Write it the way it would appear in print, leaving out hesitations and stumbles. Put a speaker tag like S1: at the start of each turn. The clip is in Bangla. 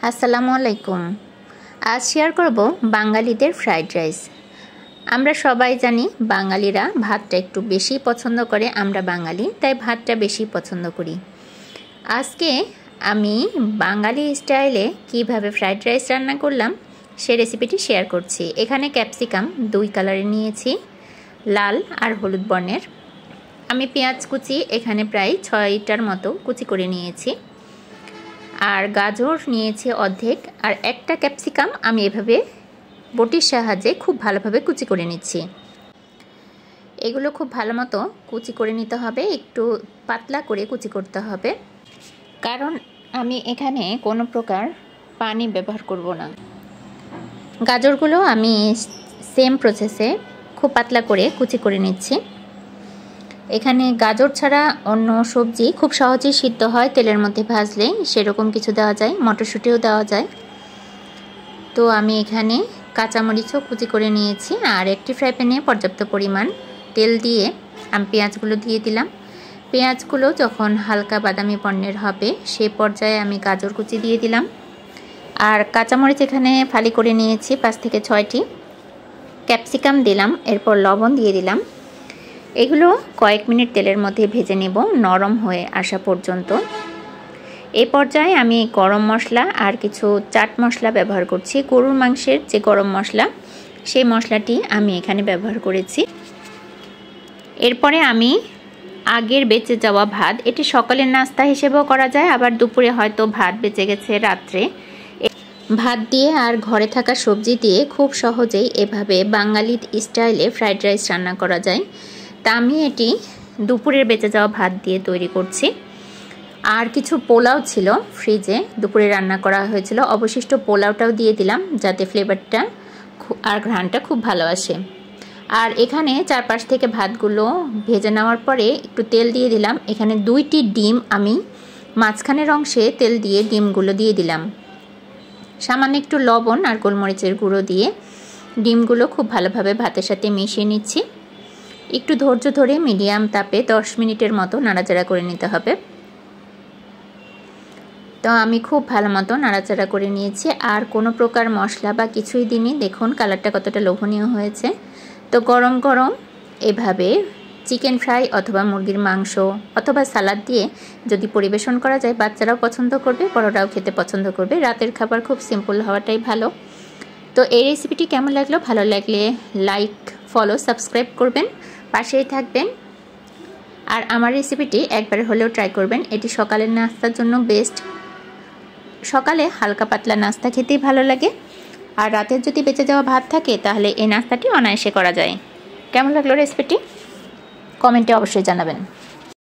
S1: আসসালামু আলাইকুম। আজ শেয়ার করব বাঙালিদের ফ্রাইড রাইস। আমরা সবাই জানি বাঙালিরা ভাতটা একটু বেশি পছন্দ করে, আমরা বাঙালি তাই ভাতটা বেশি পছন্দ করি। আজকে আমি বাঙালি স্টাইলে কিভাবে ফ্রাইড রাইস রান্না করলাম সেই রেসিপিটি শেয়ার করছি। এখানে ক্যাপসিকাম 2 কালারের নিয়েছি, লাল আর হলুদ বর্ণের। আমি পেঁয়াজ কুচি এখানে প্রায় 6টার মতো কুচি করে নিয়েছি, আর গাজর নিয়েছি অর্ধেক, আর একটা ক্যাপসিকাম আমি এভাবে বটির সাহায্যে খুব ভালোভাবে কুচি করে নিচ্ছি। এগুলো খুব ভালো মতো কুচি করে নিতে হবে, একটু পাতলা করে কুচি করতে হবে, কারণ আমি এখানে কোনো প্রকার পানি ব্যবহার করব না। গাজরগুলো আমি সেম প্রসেসে খুব পাতলা করে কুচি করে নিচ্ছি। এখানে গাজর ছাড়া অন্য সবজি খুব সহজেই সিদ্ধ হয় তেলের মধ্যে ভাজলে, সেরকম কিছু দেওয়া যায়, মটরশুঁটিও দেওয়া যায়। তো আমি এখানে কাঁচামরিচও কুচি করে নিয়েছি, আর একটি ফ্রাই প্যানে পর্যাপ্ত পরিমাণ তেল দিয়ে আমি পেঁয়াজগুলো দিয়ে দিলাম। পেঁয়াজগুলো যখন হালকা বাদামি বর্ণের হবে সেই পর্যায়ে আমি গাজর কুচি দিয়ে দিলাম, আর কাঁচামরিচ এখানে ফালি করে নিয়েছি 5 থেকে 6টি। ক্যাপসিকাম দিলাম, এরপর লবণ দিয়ে দিলাম। এগুলো কয়েক মিনিট তেলের মধ্যে ভেজে নেব নরম হয়ে আসা পর্যন্ত। এই পর্যায়ে আমি গরম মশলা আর কিছু চাট মশলা ব্যবহার করছি। গরুর মাংসের যে গরম মশলা, সেই মশলাটি আমি এখানে ব্যবহার করেছি। এরপরে আমি আগের বেঁচে যাওয়া ভাত, এটি সকালের নাস্তা হিসেবেও করা যায়, আবার দুপুরে হয়তো ভাত বেঁচে গেছে রাত্রে, ভাত দিয়ে আর ঘরে থাকা সবজি দিয়ে খুব সহজেই এভাবে বাঙালি স্টাইলে ফ্রাইড রাইস রান্না করা যায়। তা আমি এটি দুপুরের বেঁচে যাওয়া ভাত দিয়ে তৈরি করছি। আর কিছু পোলাও ছিল ফ্রিজে, দুপুরে রান্না করা হয়েছিল, অবশিষ্ট পোলাওটাও দিয়ে দিলাম যাতে ফ্লেভারটা আর ঘ্রাণটা খুব ভালো আসে। আর এখানে 4-5 থেকে ভাতগুলো ভেজে নেওয়ার পরে একটু তেল দিয়ে দিলাম। এখানে 2টি ডিম আমি মাঝখানের অংশে তেল দিয়ে ডিমগুলো দিয়ে দিলাম। সামান্য একটু লবণ আর গোলমরিচের গুঁড়ো দিয়ে ডিমগুলো খুব ভালোভাবে ভাতের সাথে মিশিয়ে নিচ্ছি। একটু ধৈর্য ধরে মিডিয়াম তাপে 10 মিনিটের মতো নাড়াচাড়া করে নিতে হবে। তো আমি খুব ভালো মতো নাড়াচাড়া করে নিয়েছি, আর কোনো প্রকার মশলা বা কিছুই দিইনি। দেখুন কালারটা কতটা লোভনীয় হয়েছে। তো গরম গরম এভাবে চিকেন ফ্রাই অথবা মুরগির মাংস অথবা সালাদ দিয়ে যদি পরিবেশন করা যায়, বাচ্চারাও পছন্দ করবে, বড়রাও খেতে পছন্দ করবে। রাতের খাবার খুব সিম্পল হওয়াটাই ভালো। তো এই রেসিপিটি কেমন লাগলো? ভালো লাগলে লাইক, ফলো, সাবস্ক্রাইব করবেন, পাশেই থাকবেন। আর আমার রেসিপিটি একবার হলেও ট্রাই করবেন। এটি সকালের নাস্তার জন্য বেস্ট। সকালে হালকা পাতলা নাস্তা খেতেই ভালো লাগে, আর রাতের যদি বেঁচে যাওয়া ভাত থাকে তাহলে এই নাস্তাটি অনায়াসে করা যায়। কেমন লাগলো রেসিপিটি? কমেন্টে অবশ্যই জানাবেন।